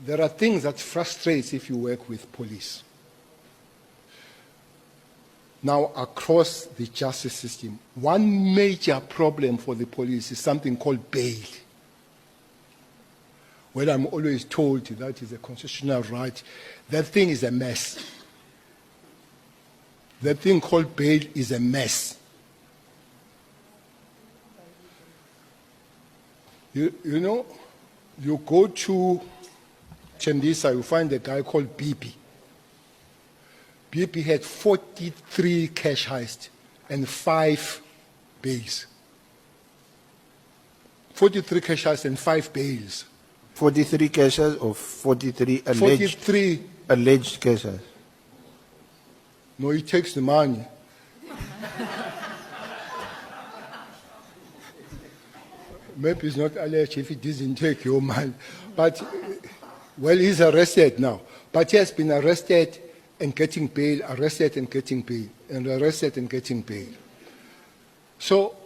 there are things that frustrate if you work with police. Now, across the justice system, one major problem for the police is something called bail. Well, I'm always told that is a constitutional right. That thing is a mess. That thing called bail is a mess. You know, you go to Tembisa, you find a guy called BP. BP had 43 cash heists and 5 bails. 43 cash heists and 5 bails. 43 cases or 43 alleged? 43. Alleged cases. No, he takes the money. Maybe he's not alleged if he doesn't take your money. But, well, he's arrested now. But he has been arrested and getting bail, arrested and getting bail, and arrested and getting bail. So,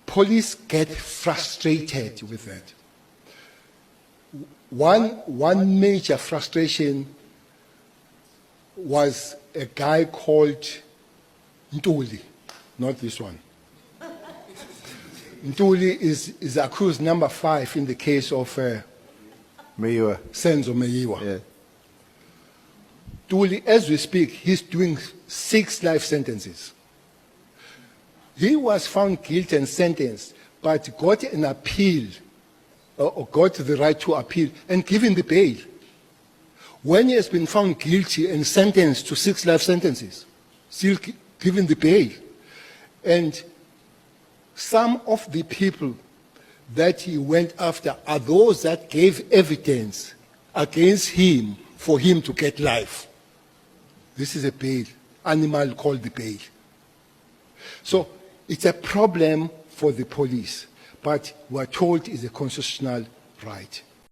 police get frustrated with that. One major frustration was a guy called Ntuli, not this one. Ntuli is accused number 5 in the case of Meyiwa. Senzo Meyiwa. Yeah. Ntuli, as we speak, he's doing 6 life sentences. He was found guilty and sentenced, but got an appeal, or got the right to appeal, and given the bail. When he has been found guilty and sentenced to 6 life sentences, still given the bail. And some of the people that he went after are those that gave evidence against him for him to get life. This is a bail, animal called the bail. So it's a problem for the police, but we're told it's a constitutional right.